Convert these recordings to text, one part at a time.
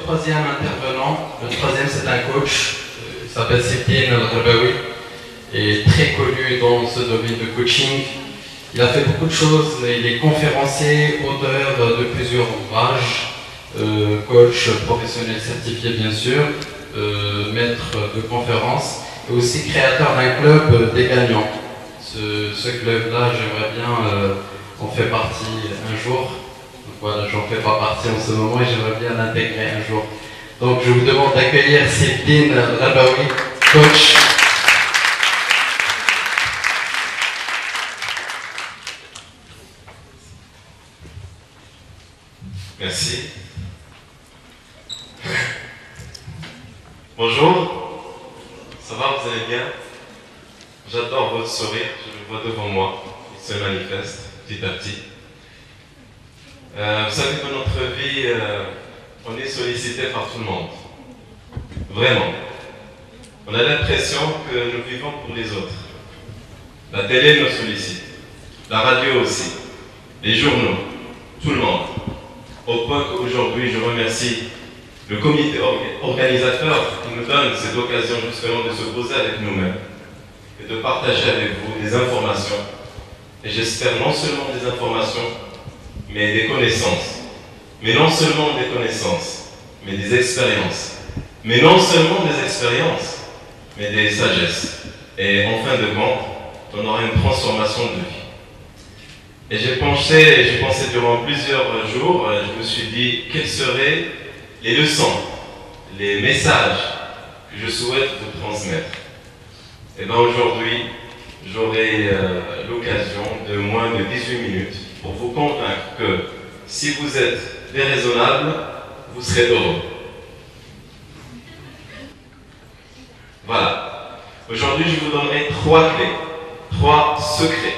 troisième intervenant. Le troisième, c'est un coach. Il s'appelle Sibtine El-Gharbaoui et très connu dans ce domaine de coaching. Il a fait beaucoup de choses. Il est conférencier, auteur de plusieurs ouvrages, coach professionnel certifié bien sûr, maître de conférences et aussi créateur d'un club des gagnants. Ce club-là, j'aimerais bien en faire partie un jour. Donc voilà, j'en fais pas partie en ce moment et j'aimerais bien l'intégrer un jour. Donc je vous demande d'accueillir Sibtine El-Gharbaoui, coach. Merci. Bonjour, ça va, vous allez bien? J'adore votre sourire, je le vois devant moi, il se manifeste petit à petit. Vous savez que dans notre vie, on est sollicité par tout le monde. Vraiment. On a l'impression que nous vivons pour les autres. La télé nous sollicite, la radio aussi, les journaux, tout le monde. Au point qu'aujourd'hui, je remercie le comité organisateur qui nous donne cette occasion justement de se poser avec nous-mêmes et de partager avec vous des informations. Et j'espère non seulement des informations, mais des connaissances. Mais non seulement des connaissances, mais des expériences. Mais non seulement des expériences, mais des sagesses. Et en fin de compte, on aura une transformation de vie. Et j'ai pensé durant plusieurs jours, je me suis dit, quelles seraient les leçons, les messages que je souhaite vous transmettre. Et bien aujourd'hui, j'aurai l'occasion de moins de 18 minutes pour vous convaincre que si vous êtes déraisonnable, vous serez heureux. Voilà. Aujourd'hui, je vous donnerai 3 clés, 3 secrets.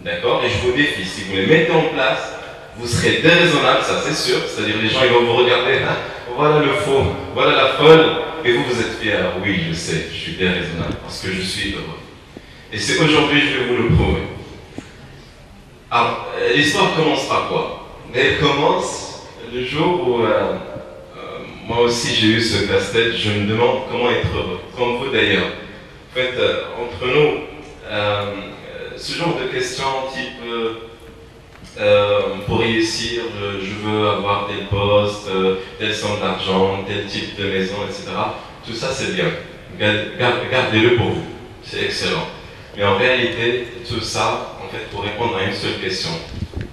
D'accord? Et je vous défie, si vous les mettez en place, vous serez déraisonnable, ça c'est sûr. C'est-à-dire les gens ils vont vous regarder, hein, voilà le faux, voilà la folle, et vous, vous êtes fier. Oui, je sais, je suis déraisonnable parce que je suis heureux. Et c'est aujourd'hui que je vais vous le prouver. Alors, l'histoire commence par quoi? Elle commence le jour où moi aussi j'ai eu ce casse-tête, je me demande comment être heureux, comme vous d'ailleurs. En fait, entre nous, ce genre de questions type pour réussir, je veux avoir tel poste, telle somme d'argent, tel type de maison, etc. Tout ça c'est bien. Gardez-le pour vous. C'est excellent. Mais en réalité, tout ça, en fait, pour répondre à une seule question.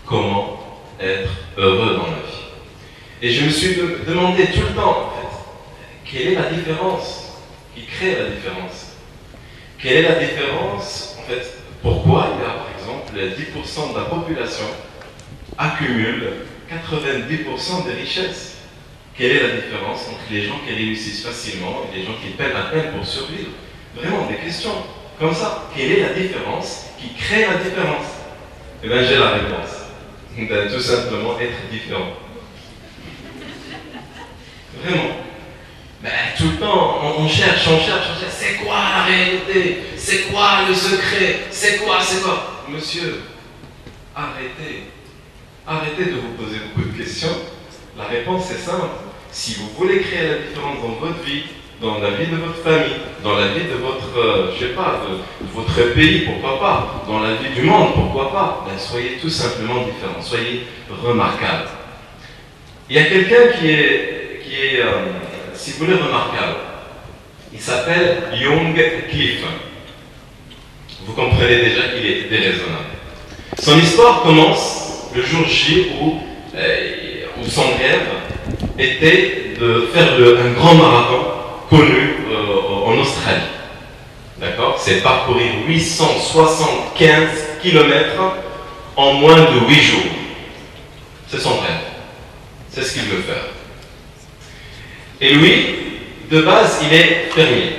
Comment être heureux dans la vie? Et je me suis demandé tout le temps, en fait, quelle est la différence qui crée la différence? Quelle est la différence, en fait, pourquoi il y a, par exemple, 10% de la population accumule 90% des richesses? Quelle est la différence entre les gens qui réussissent facilement et les gens qui peinent à peine pour survivre? Vraiment, des questions comme ça. Quelle est la différence qui crée la différence? Eh bien, j'ai la réponse. Tout simplement être différent. Vraiment. Ben, tout le temps, on cherche. C'est quoi la réalité? C'est quoi le secret? C'est quoi? Monsieur, arrêtez. Arrêtez de vous poser beaucoup de questions. La réponse est simple. Si vous voulez créer la différence dans votre vie, dans la vie de votre famille, dans la vie de votre, je sais pas, de votre pays, pourquoi pas, dans la vie du monde, pourquoi pas, ben, soyez tout simplement différents, soyez remarquables. Il y a quelqu'un qui est si vous voulez, remarquable. Il s'appelle Young Cliff. Vous comprenez déjà qu'il est déraisonnable. Son histoire commence le jour J où son rêve était de faire un grand marathon connu en Australie. D'accord? C'est parcourir 875 km en moins de 8 jours. C'est son rêve. C'est ce qu'il veut faire. Et lui, de base, il est fermier.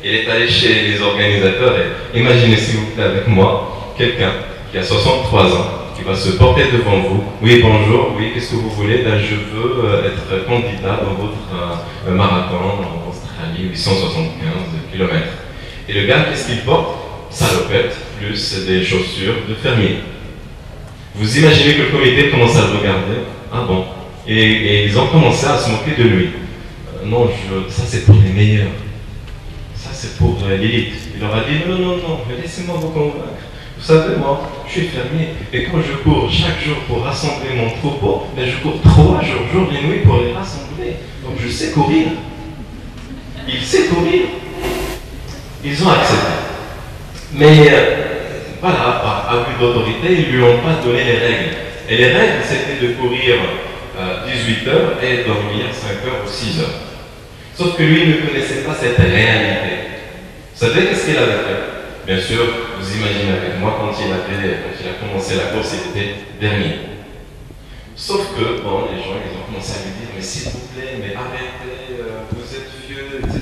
Il est allé chez les organisateurs et imaginez s'il vous plaît avec moi, quelqu'un qui a 63 ans, qui va se porter devant vous. Oui, bonjour, oui, qu'est-ce que vous voulez? Ben, je veux être candidat dans votre marathon en Australie, 875 km. Et le gars, qu'est-ce qu'il porte? Salopette, plus des chaussures de fermier. Vous imaginez que le comité commence à le regarder? Ah bon? Et ils ont commencé à se moquer de lui. Non, ça c'est pour les meilleurs. Ça c'est pour l'élite. Il leur a dit non, non, non, mais laissez-moi vous convaincre. Vous savez, moi, je suis fermier. Et quand je cours chaque jour pour rassembler mon troupeau, mais je cours 3 jours, jour et nuit pour les rassembler. Donc je sais courir. Il sait courir. Ils ont accepté. Mais voilà, par abus d'autorité, ils ne lui ont pas donné les règles. Et les règles, c'était de courir 18 heures et dormir 5 heures ou 6 heures. Sauf que lui ne connaissait pas cette réalité. Vous savez qu'est-ce qu'il avait fait? Bien sûr, vous imaginez avec moi, quand il a commencé la course, il était dernier. Sauf que, bon, les gens, ils ont commencé à lui dire, mais s'il vous plaît, mais arrêtez, vous êtes vieux, etc.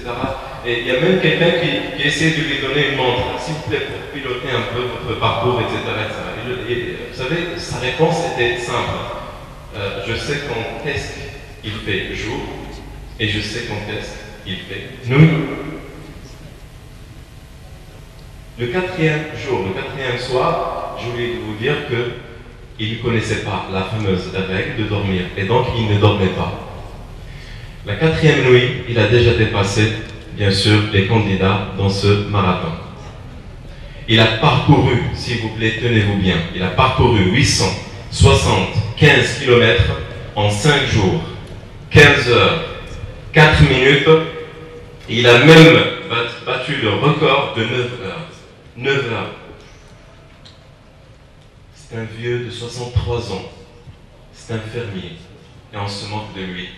Et il y a même quelqu'un qui essaie de lui donner une montre, s'il vous plaît, pour piloter un peu votre parcours, etc. Et vous savez, sa réponse était simple. Je sais quand est-ce qu'il fait jour, et je sais quand est-ce qu'il fait nuit. Le 4e jour, le 4e soir, je voulais vous dire qu'il ne connaissait pas la fameuse règle de dormir, et donc il ne dormait pas. La 4e nuit, il a déjà dépassé, bien sûr, les candidats dans ce marathon. Il a parcouru, s'il vous plaît, tenez-vous bien, il a parcouru 875 km en 5 jours, 15 heures, 4 minutes. Il a même battu le record de 9 heures. 9 heures. C'est un vieux de 63 ans. C'est un fermier. Et on se moque de lui.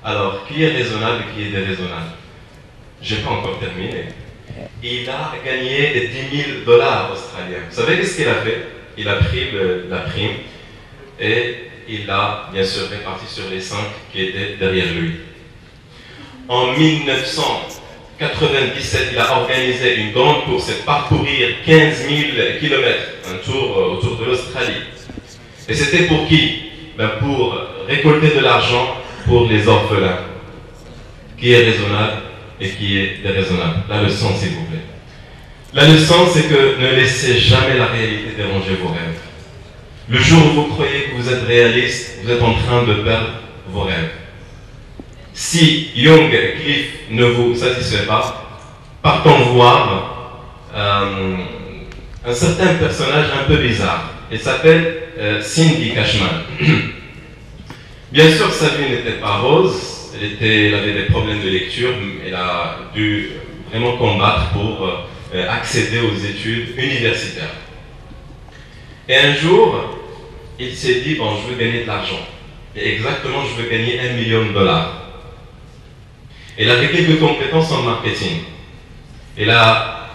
Alors, qui est raisonnable et qui est déraisonnable? Je n'ai pas encore terminé. Il a gagné 10 000 $ australiens. Vous savez qu'est-ce qu'il a fait? Il a pris la prime et il l'a bien sûr réparti sur les 5 qui étaient derrière lui. En 1997, il a organisé une grande course et parcourir 15 000 km, un tour autour de l'Australie. Et c'était pour qui? Pour récolter de l'argent pour les orphelins. Qui est raisonnable et qui est déraisonnable? La leçon, s'il vous plaît. La leçon, c'est que ne laissez jamais la réalité déranger vos rêves. Le jour où vous croyez que vous êtes réaliste, vous êtes en train de perdre vos rêves. Si Young Cliff ne vous satisfait pas, partons voir un certain personnage un peu bizarre. Il s'appelle Cindy Cashman. Bien sûr, sa vie n'était pas rose. Elle avait des problèmes de lecture. Elle a dû vraiment combattre pour accéder aux études universitaires. Et un jour, il s'est dit, bon, je veux gagner de l'argent. Et exactement, je veux gagner $1 million. Elle avait quelques compétences en marketing. Elle a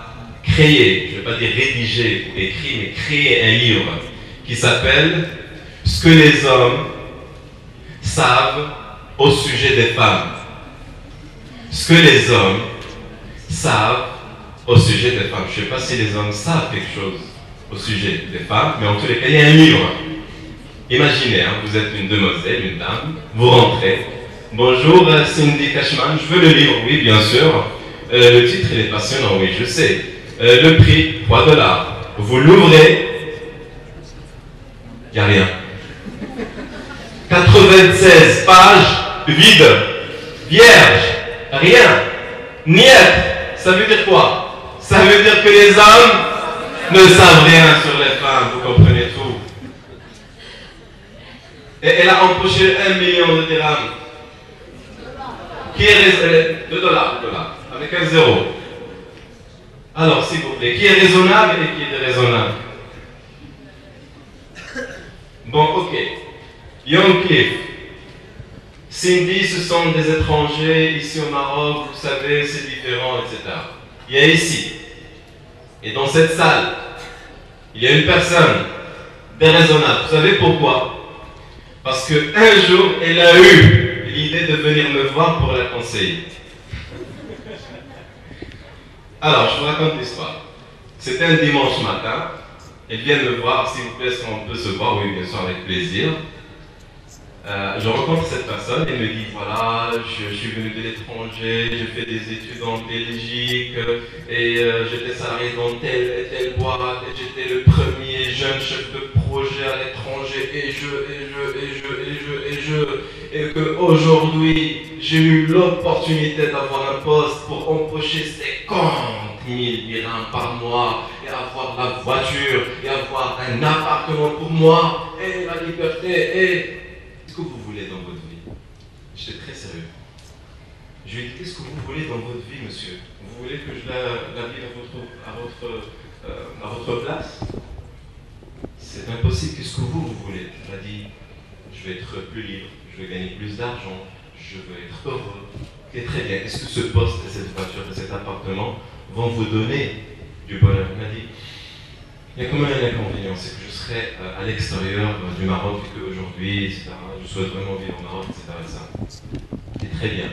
créé, je ne vais pas dire rédigé ou écrit, mais créé un livre qui s'appelle « Ce que les hommes savent au sujet des femmes ». Ce que les hommes savent au sujet des femmes. Je ne sais pas si les hommes savent quelque chose au sujet des femmes, mais en tous les cas, il y a un livre. Imaginez, hein, vous êtes une demoiselle, une dame, vous rentrez. Bonjour Cindy Cashman, je veux le livre, oui bien sûr. Le titre il est passionnant, oui je sais. Le prix, $3. Vous l'ouvrez, il n'y a rien. 96 pages vides, vierges, rien. Niet, ça veut dire quoi? Ça veut dire que les hommes ne savent rien sur les femmes, vous comprenez tout. Et elle a empoché $1 million. Qui est $2, avec un zéro. Alors, s'il vous plaît, qui est raisonnable et qui est déraisonnable? Bon, ok. Young Cliff. Cindy, ce sont des étrangers ici au Maroc, vous savez, c'est différent, etc. Il y a ici, et dans cette salle, il y a une personne déraisonnable. Vous savez pourquoi? Parce qu'un jour, elle a eu l'idée de venir me voir pour la conseiller. Alors, je vous raconte l'histoire. C'était un dimanche matin. Elle vient me voir, s'il vous plaît, est-ce qu'on peut se voir? Oui, bien sûr, avec plaisir. Je rencontre cette personne, elle me dit, voilà, je suis venu de l'étranger, j'ai fait des études en Belgique, et j'étais salarié dans telle et telle boîte, et j'étais le premier jeune chef de projet à l'étranger, et qu'aujourd'hui, j'ai eu l'opportunité d'avoir un poste pour empocher 50 000 dirhams par mois et avoir la voiture et avoir un appartement pour moi et la liberté et... Qu'est-ce que vous voulez dans votre vie? J'étais très sérieux. Je lui ai dit, qu'est-ce que vous voulez dans votre vie, monsieur? Vous voulez que je la vive à votre place? C'est impossible, qu'est-ce que vous voulez? Il m'a dit, je vais être plus libre, je vais gagner plus d'argent, je veux être heureux. Et très bien, est-ce que ce poste, et cette voiture, et cet appartement vont vous donner du bonheur? Il m'a dit, il y a quand même un inconvénient, c'est que je serai à l'extérieur du Maroc, et qu'aujourd'hui, etc., je souhaite vraiment vivre au Maroc, etc. Et très bien.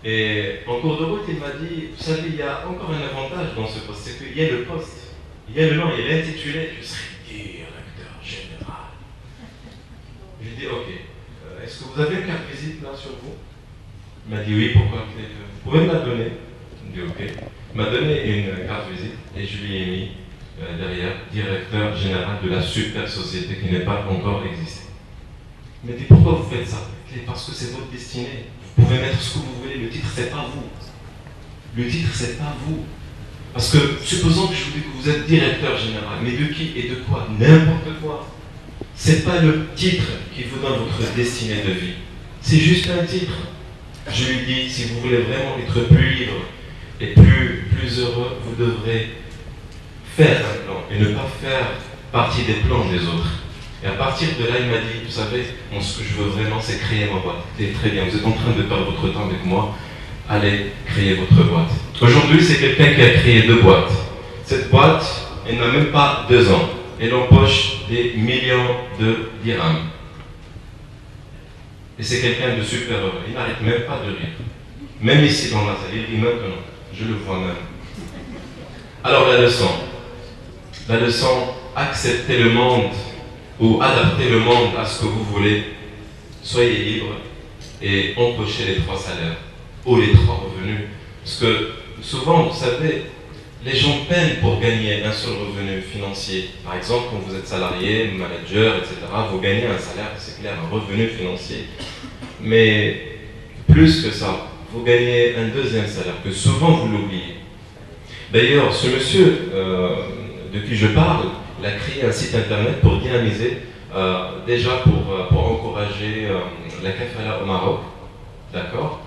Et en cours de route, il m'a dit, vous savez, il y a encore un avantage dans ce poste, c'est qu'il y a le poste, il y a le nom, il y a l'intitulé, je serai directeur général. Je lui ai dit, ok, est-ce que vous avez une carte visite là sur vous? Il m'a dit, oui, pourquoi? Vous pouvez me la donner? Il m'a dit, ok. Il m'a donné une carte visite et je lui ai mis derrière, directeur général de la super société qui n'est pas encore existée. Il m'a dit, pourquoi vous faites ça? Parce que c'est votre destinée. Vous pouvez mettre ce que vous voulez, le titre c'est pas vous. Le titre c'est pas vous. Parce que supposons que je vous dis que vous êtes directeur général, mais de qui et de quoi? N'importe quoi. C'est pas le titre qui vous donne votre destinée de vie. C'est juste un titre. Je lui dis, si vous voulez vraiment être plus libre et plus heureux, vous devrez faire un plan et ne pas faire partie des plans des autres. Et à partir de là, il m'a dit, vous savez, ce que je veux vraiment, c'est créer ma boîte. Et très bien, vous êtes en train de perdre votre temps avec moi, allez créer votre boîte. Aujourd'hui, c'est quelqu'un qui a créé 2 boîtes. Cette boîte, elle n'a même pas 2 ans. Elle empoche des millions de dirhams. Et c'est quelqu'un de super heureux. Il n'arrête même pas de rire. Même ici dans la salle, il dit maintenant, je le vois même. Alors la leçon, acceptez le monde ou adaptez le monde à ce que vous voulez. Soyez libre et empochez les 3 salaires ou les 3 revenus. Parce que souvent, vous savez, les gens peinent pour gagner un seul revenu financier. Par exemple, quand vous êtes salarié, manager, etc., vous gagnez un salaire, c'est clair, un revenu financier. Mais plus que ça, vous gagnez un deuxième salaire, que souvent vous l'oubliez. D'ailleurs, ce monsieur de qui je parle, il a créé un site internet pour dynamiser, déjà pour encourager la kafala au Maroc. D'accord?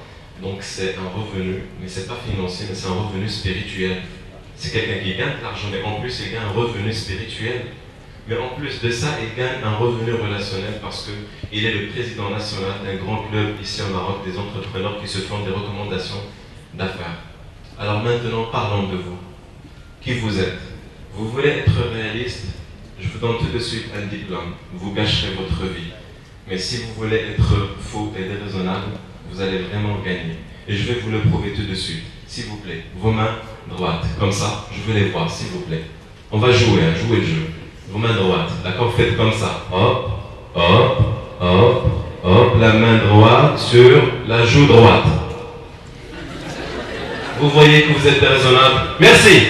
Donc c'est un revenu, mais c'est pas financier, mais c'est un revenu spirituel. C'est quelqu'un qui gagne de l'argent, mais en plus il gagne un revenu spirituel. Mais en plus de ça, il gagne un revenu relationnel parce qu'il est le président national d'un grand club ici au Maroc, des entrepreneurs qui se font des recommandations d'affaires. Alors maintenant, parlons de vous. Qui vous êtes? Vous voulez être réaliste? Je vous donne tout de suite un diplôme. Vous gâcherez votre vie. Mais si vous voulez être faux et déraisonnable, vous allez vraiment gagner. Et je vais vous le prouver tout de suite. S'il vous plaît, vos mains droites. Comme ça, je veux les voir, s'il vous plaît. On va jouer, jouer le jeu. Vos mains droites, d'accord? Faites comme ça. Hop, hop, hop, hop. La main droite sur la joue droite. Vous voyez que vous êtes déraisonnable. Merci.